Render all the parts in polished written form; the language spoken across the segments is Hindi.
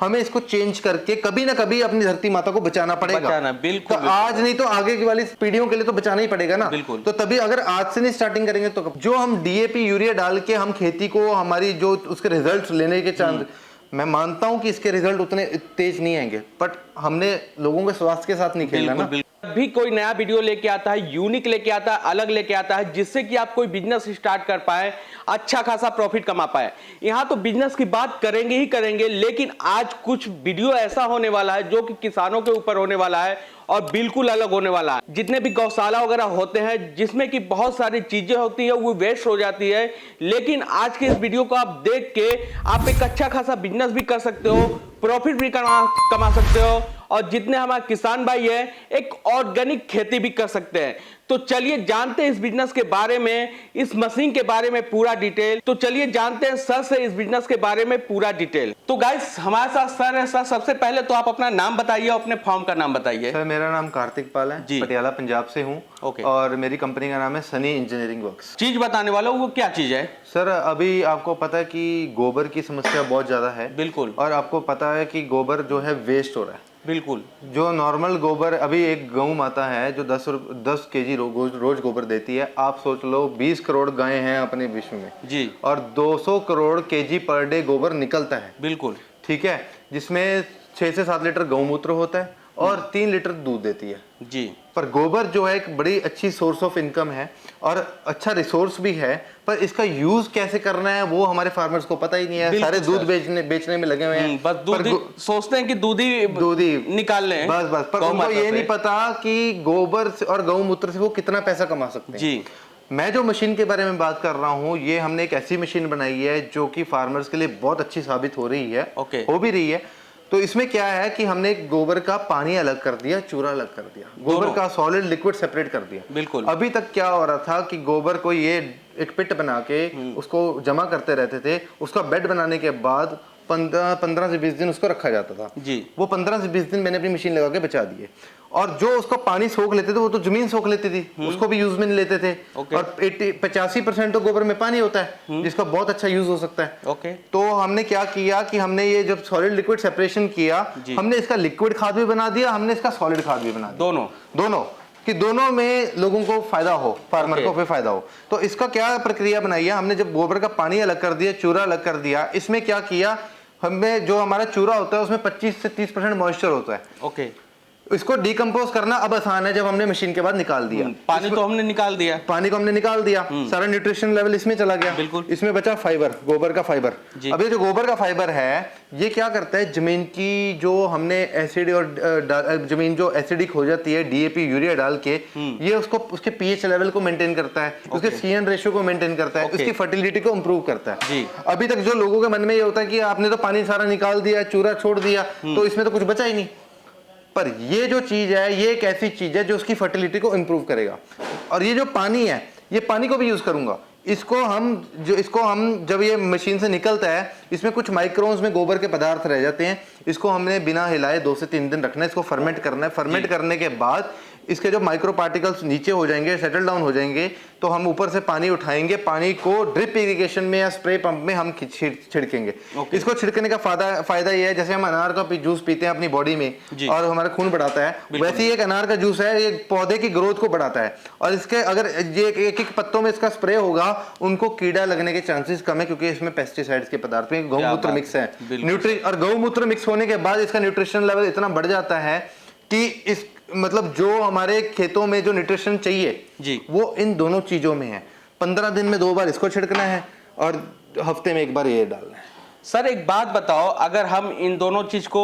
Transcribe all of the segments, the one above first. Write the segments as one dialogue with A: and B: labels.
A: हमें इसको चेंज करके कभी ना कभी अपनी धरती माता को बचाना पड़ेगा।
B: बिल्कुल,
A: तो आज नहीं तो आगे की वाली पीढ़ियों के लिए तो बचाना ही पड़ेगा ना।
B: बिल्कुल।
A: तो तभी अगर आज से नहीं स्टार्टिंग करेंगे तो जो हम डीएपी यूरिया डाल के हम खेती को हमारी जो उसके रिजल्ट लेने के चांस, मैं मानता हूं कि इसके रिजल्ट उतने तेज नहीं आएंगे, बट हमने लोगों के स्वास्थ्य के साथ नहीं खेलना ना।
B: भी कोई नया वीडियो लेके आता है, यूनिक लेके आता है, अलग लेके आता है, जिससे कि आप कोई बिजनेस स्टार्ट कर पाए, अच्छा खासा प्रॉफिट कमा पाए। यहां तो बिजनेस की बात करेंगे ही करेंगे, लेकिन आज कुछ वीडियो ऐसा होने वाला है जो कि किसानों के ऊपर होने वाला है और बिल्कुल अलग होने वाला है। जितने भी गौशाला वगैरह होते हैं जिसमें कि बहुत सारी चीजें होती है वो वेस्ट हो जाती है, लेकिन आज के इस वीडियो को आप देख के आप एक अच्छा खासा बिजनेस भी कर सकते हो, प्रॉफिट भी कमा सकते हो, और जितने हमारे किसान भाई हैं एक ऑर्गेनिक खेती भी कर सकते हैं। तो चलिए जानते हैं इस बिजनेस के बारे में, इस मशीन के बारे में पूरा डिटेल। तो चलिए जानते हैं सर से इस बिजनेस के बारे में पूरा डिटेल। तो गाइस हमारे साथ सर है। सर सबसे पहले तो आप अपना नाम बताइए और अपने फॉर्म का नाम बताइए।
A: सर मेरा नाम कार्तिक पाल है, पटियाला पंजाब से हूँ।
B: ओके।
A: और मेरी कंपनी का नाम है सनी इंजीनियरिंग वर्क्स।
B: चीज बताने वाला वो क्या चीज है?
A: सर अभी आपको पता है कि गोबर की समस्या बहुत ज्यादा है।
B: बिल्कुल।
A: और आपको पता है कि गोबर जो है वेस्ट हो रहा है।
B: बिल्कुल।
A: जो नॉर्मल गोबर, अभी एक गौ माता है जो 10 केजी रोज गोबर देती है। आप सोच लो 20 करोड़ गायें हैं अपने विश्व में
B: जी, और
A: 200 करोड़ केजी पर डे गोबर निकलता है।
B: बिल्कुल
A: ठीक है, जिसमें 6 से 7 लीटर गौमूत्र होता है और 3 लीटर दूध देती है
B: जी।
A: पर गोबर जो है एक बड़ी अच्छी सोर्स ऑफ इनकम है और अच्छा रिसोर्स भी है, पर इसका यूज कैसे करना है वो हमारे फार्मर्स को पता ही नहीं है। सारे दूध बेचने में लगे हुए हैं,
B: बस दूध सोचते हैं कि दूध ही निकाल लें,
A: बस पर उनको ये नहीं पता कि गोबर और गौमूत्र से वो कितना पैसा कमा सकते हैं।
B: जी।
A: मैं जो मशीन के बारे में बात कर रहा हूँ, ये हमने एक ऐसी मशीन बनाई है जो कि फार्मर्स के लिए बहुत अच्छी साबित हो रही है। हो भी रही है। तो इसमें क्या है कि हमने गोबर का पानी अलग कर दिया, चूरा अलग कर दिया, गोबर का सॉलिड लिक्विड सेपरेट कर दिया।
B: बिल्कुल।
A: अभी तक क्या हो रहा था कि गोबर को ये एक पिट बना के उसको जमा करते रहते थे। उसका बेड बनाने के बाद 15 से 20 दिन उसको रखा जाता था
B: जी।
A: वो 15 से 20 दिन मैंने अपनी मशीन लगा के बचा दिए। और जो उसका पानी सोख लेते थे वो तो जमीन सोख लेती थी, उसको भी यूज में नहीं लेते थे। और 85% तो गोबर में पानी होता है जिसका बहुत अच्छा यूज हो सकता है। तो हमने क्या किया कि हमने ये जब सॉलिड लिक्विड सेपरेशन किया, हमने इसका लिक्विड खाद भी बना दिया, हमने इसका सॉलिड खाद भी बना दिया। दोनों कि दोनों में लोगों को फायदा हो, फार्मर को भी फायदा हो। तो इसका क्या प्रक्रिया बनाई है हमने, जब गोबर का पानी अलग कर दिया, चूरा अलग कर दिया, इसमें क्या किया हमें, जो हमारा चूरा होता है उसमें 25 से 30% मॉइस्चर होता है। इसको डिकम्पोज करना अब आसान है जब हमने मशीन के बाद निकाल दिया।
B: पानी तो हमने निकाल दिया,
A: पानी को हमने निकाल दिया, सारा न्यूट्रिशन लेवल इसमें चला गया।
B: बिल्कुल।
A: इसमें बचा फाइबर, गोबर का फाइबर। अब ये जो गोबर का फाइबर है ये क्या करता है, जमीन की जो हमने एसिड और जमीन जो एसिडिक हो जाती है डीएपी यूरिया डाल के, ये उसको उसके पीएच लेवल को मेंटेन करता है, उसके सीएन रेशियो को मेंटेन करता है, उसकी फर्टिलिटी को इंप्रूव करता है। अभी तक जो लोगों के मन में ये होता है कि आपने तो पानी सारा निकाल दिया, चूरा छोड़ दिया, तो इसमें तो कुछ बचा ही नहीं। पर ये जो चीज है ये एक ऐसी चीज है जो उसकी फर्टिलिटी को इंप्रूव करेगा। और ये जो पानी है, ये पानी को भी यूज करूंगा। इसको हम जब ये मशीन से निकलता है, इसमें कुछ माइक्रोन्स में गोबर के पदार्थ रह जाते हैं। इसको हमने बिना हिलाए 2 से 3 दिन रखना है, इसको फर्मेंट करना है। फर्मेंट करने के बाद इसके जो माइक्रो पार्टिकल्स नीचे हो जाएंगे, सेटल डाउन हो जाएंगे, तो हम ऊपर से पानी उठाएंगे, पानी को ड्रिप इरिगेशन में या स्प्रे पंप में हम छिड़केंगे। इसको छिड़कने का फायदा ये है, जैसे हम अनार का जूस पीते हैं अपनी बॉडी में और हमारा खून बढ़ाता है, वैसे ही एक अनार का जूस है, ये पौधे की ग्रोथ को बढ़ाता है। और इसके अगर ये एक पत्तों में इसका स्प्रे होगा, उनको कीड़ा लगने के चांसेस कम है, क्योंकि इसमें पेस्टिसाइड्स के पदार्थ में गौमूत्र मिक्स है। और गौमूत्र मिक्स होने के बाद इसका न्यूट्रिशन लेवल इतना बढ़ जाता है कि इस मतलब जो हमारे खेतों में जो न्यूट्रिशन चाहिए वो इन दोनों चीजों में है। 15 दिन में 2 बार इसको छिड़कना है और हफ्ते में 1 बार ये डालना है।
B: सर एक बात बताओ, अगर हम इन दोनों चीज को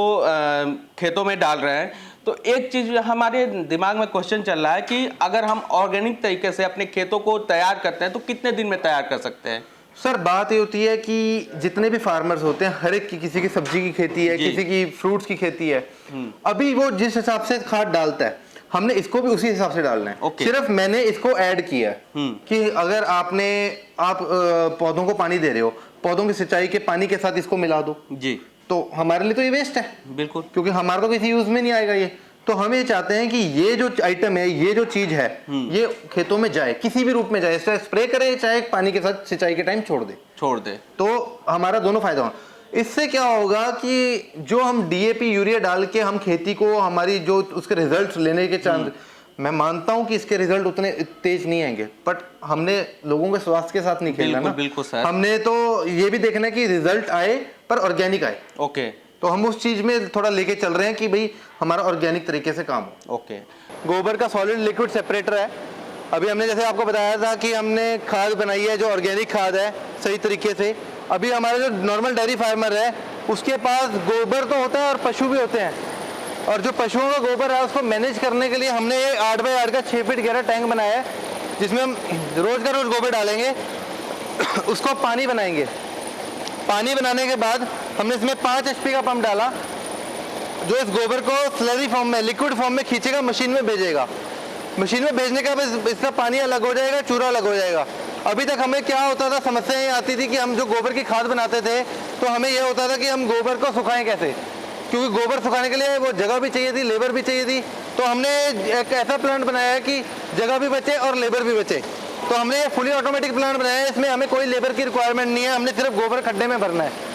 B: खेतों में डाल रहे हैं, तो एक चीज हमारे दिमाग में क्वेश्चन चल रहा है कि अगर हम ऑर्गेनिक तरीके से अपने खेतों को तैयार करते हैं तो कितने दिन में तैयार कर सकते हैं?
A: सर बात ये होती है कि जितने भी फार्मर्स होते हैं, हर एक की, किसी की सब्जी की खेती है, किसी की फ्रूट्स की खेती है, अभी वो जिस हिसाब से खाद डालता है हमने इसको भी उसी हिसाब से डालना है। सिर्फ मैंने इसको ऐड किया कि अगर आप पौधों को पानी दे रहे हो, पौधों की सिंचाई के पानी के साथ इसको मिला दो जी, तो हमारे लिए तो ये वेस्ट है बिल्कुल, क्योंकि हमारा तो किसी यूज में नहीं आएगा ये। तो हम ये चाहते हैं कि ये जो आइटम है, ये जो चीज है, ये खेतों में जाए, किसी भी रूप में जाए, चाहे स्प्रे करे चाहे पानी के साथ सिंचाई के टाइम छोड़ दे, तो हमारा दोनों फायदा हो। इससे क्या होगा कि जो हम डीएपी यूरिया डाल के हम खेती को हमारी जो उसके रिजल्ट्स लेने के चांस, मैं मानता हूं कि इसके रिजल्ट उतने तेज नहीं आएंगे, बट हमने लोगों के स्वास्थ्य के साथ नहीं खेलना ना।
B: बिल्कुल सर।
A: हमने तो ये भी देखना है कि रिजल्ट आए पर ऑर्गेनिक आए।
B: ओके,
A: तो हम उस चीज में थोड़ा लेके चल रहे हैं कि भाई हमारा ऑर्गेनिक तरीके से काम हो।
B: ओके।
A: गोबर का सॉलिड लिक्विड सेपरेटर है। अभी हमने जैसे आपको बताया था कि हमने खाद बनाई है जो ऑर्गेनिक खाद है सही तरीके से। अभी हमारा जो नॉर्मल डेयरी फार्मर है उसके पास गोबर तो होता है और पशु भी होते हैं, और जो पशुओं का गोबर है उसको मैनेज करने के लिए हमने ये 8x8 का 6 फीट गहरा टैंक बनाया है, जिसमें हम रोज का रोज गोबर डालेंगे, उसको पानी बनाएंगे। पानी बनाने के बाद हमने इसमें 5 HP का पंप डाला जो इस गोबर को स्लरी फॉर्म में, लिक्विड फॉर्म में खींचेगा, मशीन में भेजेगा। मशीन में भेजने के बाद इसका पानी अलग हो जाएगा, चूरा अलग हो जाएगा। अभी तक हमें क्या होता था, समस्या ये आती थी कि हम जो गोबर की खाद बनाते थे तो हमें यह होता था कि हम गोबर को सुखाएं कैसे, क्योंकि गोबर सुखाने के लिए वो जगह भी चाहिए थी, लेबर भी चाहिए थी। तो हमने एक ऐसा प्लांट बनाया है कि जगह भी बचे और लेबर भी बचे। तो हमने ये फुली ऑटोमेटिक प्लांट बनाया है, इसमें हमें कोई लेबर की रिक्वायरमेंट नहीं है, हमने सिर्फ गोबर खड्डे में भरना है।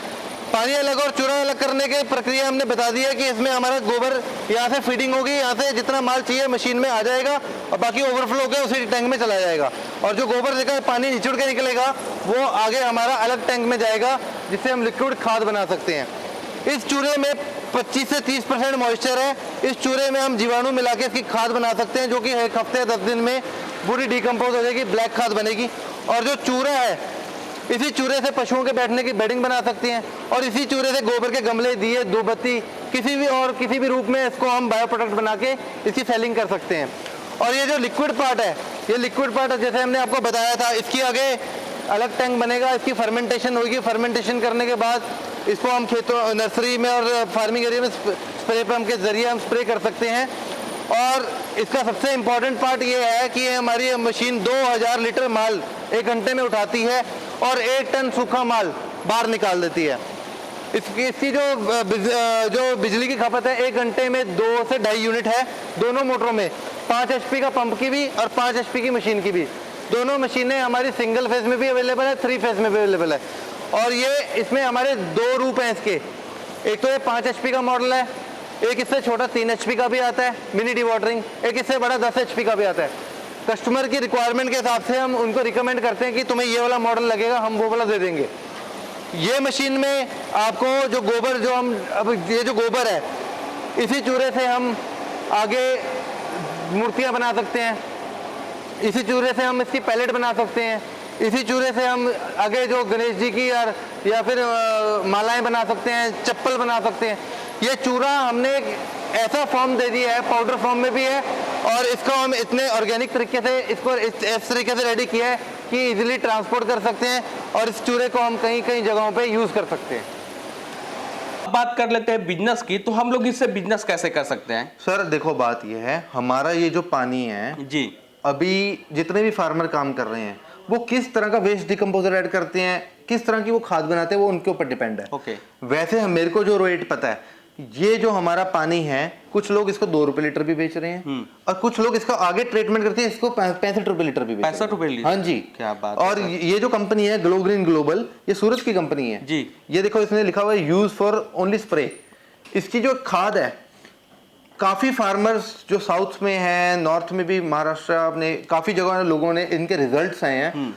A: पानी अलग और चूरा अलग करने की प्रक्रिया हमने बता दी है कि इसमें हमारा गोबर यहाँ से फीडिंग होगी, यहाँ से जितना माल चाहिए मशीन में आ जाएगा और बाकी ओवरफ्लो होकर उसी टैंक में चला जाएगा, और जो गोबर देकर पानी निचुड़ के निकलेगा वो आगे हमारा अलग टैंक में जाएगा, जिससे हम लिक्विड खाद बना सकते हैं। इस चूरे में 25 से 30% मॉइस्चर है। इस चूरे में हम जीवाणु मिला के इसकी खाद बना सकते हैं, जो कि एक हफ्ते या 10 दिन में पूरी डिकम्पोज हो जाएगी, ब्लैक खाद बनेगी। और जो चूरा है इसी चूरे से पशुओं के बैठने की बेडिंग बना सकते हैं, और इसी चूरे से गोबर के गमले, दिए, धूपबत्ती, किसी भी रूप में इसको हम बायो प्रोडक्ट बना के इसकी सेलिंग कर सकते हैं। और ये जो लिक्विड पार्ट है, ये लिक्विड पार्ट जैसे हमने आपको बताया था, इसकी आगे अलग टैंक बनेगा, इसकी फर्मेंटेशन होगी। फर्मेंटेशन करने के बाद इसको हम खेतों, नर्सरी में और फार्मिंग एरिया में स्प्रे पंप के जरिए हम स्प्रे कर सकते हैं। और इसका सबसे इम्पॉर्टेंट पार्ट ये है कि हमारी मशीन 2000 लीटर माल 1 घंटे में उठाती है और 1 टन सूखा माल बाहर निकाल देती है। इसकी जो बिजली की खपत है 1 घंटे में 2 से 2.5 यूनिट है, दोनों मोटरों में। 5 HP का पंप की भी और 5 HP की मशीन की भी। दोनों मशीनें हमारी सिंगल फेज में भी अवेलेबल है, 3 फेज में भी अवेलेबल है। और ये इसमें हमारे 2 रूप हैं इसके। एक तो ये 5 HP का मॉडल है, एक इससे छोटा 3 HP का भी आता है मिनी डी वाटरिंग, एक इससे बड़ा 10 HP का भी आता है। कस्टमर की रिक्वायरमेंट के हिसाब से हम उनको रिकमेंड करते हैं कि तुम्हें ये वाला मॉडल लगेगा, हम वो वाला दे देंगे। ये मशीन में आपको जो गोबर, जो हम अब ये जो गोबर है इसी चूरे से हम आगे मूर्तियां बना सकते हैं, इसी चूरे से हम इसकी पैलेट बना सकते हैं, इसी चूरे से हम आगे जो गणेश जी की या फिर मालाएं बना सकते हैं, चप्पल बना सकते हैं। ये चूरा हमने एक ऐसा फॉर्म दे दिया है, पाउडर फॉर्म में भी है, और इसको हम इतने ऑर्गेनिक तरीके से इसको इस तरीके से रेडी किया है कि इजीली ट्रांसपोर्ट कर सकते हैं, और इस चूरे को हम कई जगहों पे यूज कर सकते हैं।
B: बात कर लेते हैं बिजनेस की, तो हम लोग इससे बिजनेस कैसे कर सकते हैं?
A: सर देखो, बात यह है, हमारा ये जो पानी है
B: जी,
A: अभी जितने भी फार्मर काम कर रहे हैं वो किस तरह का वेस्ट डिकम्पोजर ऐड करते हैं, किस तरह की वो खाद बनाते हैं, वो उनके ऊपर डिपेंड है।
B: ओके।
A: वैसे मेरे को जो रेट पता है, ये जो हमारा पानी है, कुछ लोग इसको 2 रुपए लीटर भी बेच रहे हैं, और कुछ लोग इसका आगे ट्रीटमेंट करते हैं, इसको 65 रुपए लीटर भी बेच रहे हैं।
B: 65 रुपए लीटर?
A: हाँ जी,
B: क्या बात।
A: और ये जो कंपनी है ग्लो ग्रीन ग्लोबल, ये सूरत की कंपनी है
B: जी।
A: ये देखो, इसने लिखा हुआ है यूज फॉर ओनली स्प्रे। इसकी जो खाद है, काफी फार्मर्स जो साउथ में हैं, नॉर्थ में भी, महाराष्ट्र, अपने काफी जगह लोगों ने इनके रिजल्ट्स आए हैं।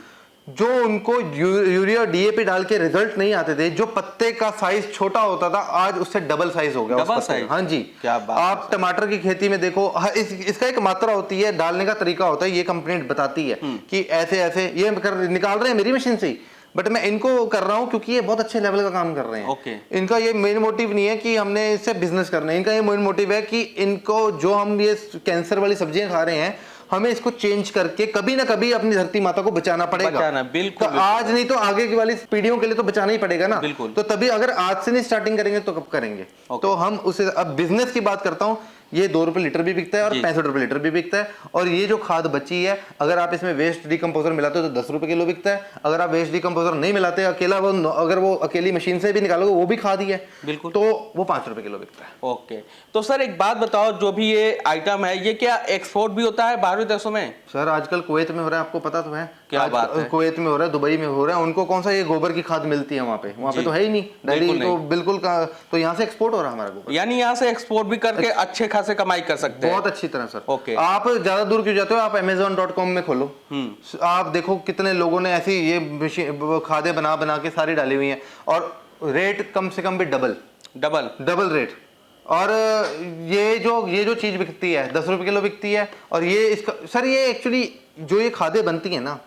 A: जो उनको यूरिया डीएपी डाल के रिजल्ट नहीं आते थे, जो पत्ते का साइज छोटा होता था, आज उससे डबल साइज हो गया।
B: Double size?
A: हाँ जी।
B: क्या बात।
A: आप टमाटर की खेती में देखो, इसका एक मात्रा होती है, डालने का तरीका होता है, ये कंपनी बताती है कि ऐसे ऐसे ये निकाल रहे हैं मेरी मशीन से ही, बट मैं इनको कर रहा हूं क्योंकि ये बहुत अच्छे लेवल का काम कर रहे हैं।
B: ओके।
A: इनका ये मेन मोटिव नहीं है कि हमने इससे बिजनेस करना है, इनका ये मेन मोटिव है कि इनको जो हम ये कैंसर वाली सब्जियां खा रहे हैं, हमें इसको चेंज करके कभी ना कभी अपनी धरती माता को बचाना पड़ेगा।
B: बचाना, बिल्कुल,
A: तो आज नहीं तो आगे की वाली पीढ़ियों के लिए तो बचाना ही पड़ेगा ना।
B: बिल्कुल।
A: तो तभी अगर आज से नहीं स्टार्टिंग करेंगे तो कब करेंगे? तो हम उसे, अब बिजनेस की बात करता हूं, ये 2 रुपए लीटर भी बिकता है और 65 रुपए लीटर भी बिकता है। और ये जो खाद बची है, अगर आप इसमें वेस्ट डिकम्पोजर मिलाते हो तो 10 रुपए किलो बिकता है। अगर आप वेस्ट डिकम्पोजर नहीं मिलाते, अकेला अगर वो अकेली मशीन से भी निकालोगे, वो भी खाद ही है,
B: बिल्कुल,
A: तो वो 5 रुपए किलो बिकता है।
B: ओके। तो सर एक बात बताओ, जो भी ये आइटम है, ये क्या एक्सपोर्ट भी होता है बाहरी देशों में?
A: सर आजकल कुवैत में हो रहा है, आपको पता तो है,
B: क्या बात है।
A: कुवैत में हो रहा है, दुबई में हो रहा है, उनको कौन सा ये गोबर की खाद मिलती है वहाँ पे तो है ही नहीं डायरी, तो बिल्कुल तो यहाँ से एक्सपोर्ट हो रहा है हमारा गोबर,
B: यानी यहाँ से एक्सपोर्ट भी करके अच्छे खासे कमाई कर सकते हैं।
A: बहुत अच्छी तरह सर।
B: ओके।
A: आप ज्यादा दूर क्यों जाते हो, आप amazon.com में खोलो, आप देखो कितने लोगों ने ऐसी ये खादें बना बना के सारी डाली हुई हैं, और रेट कम से कम भी डबल रेट। और ये जो चीज बिकती है 10 रुपए किलो बिकती है, और ये इसका सर ये एक्चुअली जो ये खादें बनती है ना,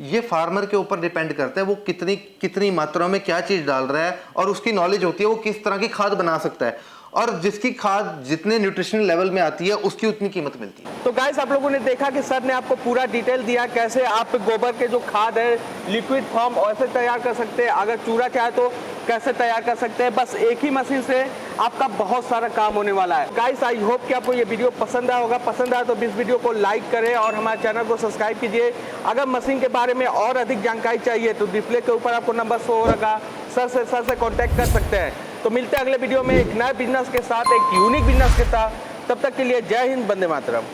A: ये फार्मर के ऊपर डिपेंड करता है वो कितनी मात्रा में क्या चीज डाल रहा है, और उसकी नॉलेज होती है वो किस तरह की खाद बना सकता है, और जिसकी खाद जितने न्यूट्रिशनल लेवल में आती है उसकी उतनी कीमत मिलती है।
B: तो गाइस आप लोगों ने देखा कि सर ने आपको पूरा डिटेल दिया कैसे आप गोबर के जो खाद है लिक्विड फॉर्म वैसे तैयार कर सकते हैं, अगर चूरा चाहे तो कैसे तैयार कर सकते हैं। बस एक ही मशीन से आपका बहुत सारा काम होने वाला है। गाइस आई होप कि आपको ये वीडियो पसंद आया होगा, पसंद आया तो इस वीडियो को लाइक करें और हमारे चैनल को सब्सक्राइब कीजिए। अगर मशीन के बारे में और अधिक जानकारी चाहिए तो डिस्प्ले के ऊपर आपको नंबर शो हो रहा, सर से कॉन्टैक्ट कर सकते हैं। तो मिलते हैं अगले वीडियो में एक नए बिजनेस के साथ, एक यूनिक बिजनेस के साथ। तब तक के लिए जय हिंद, वंदे मातरम।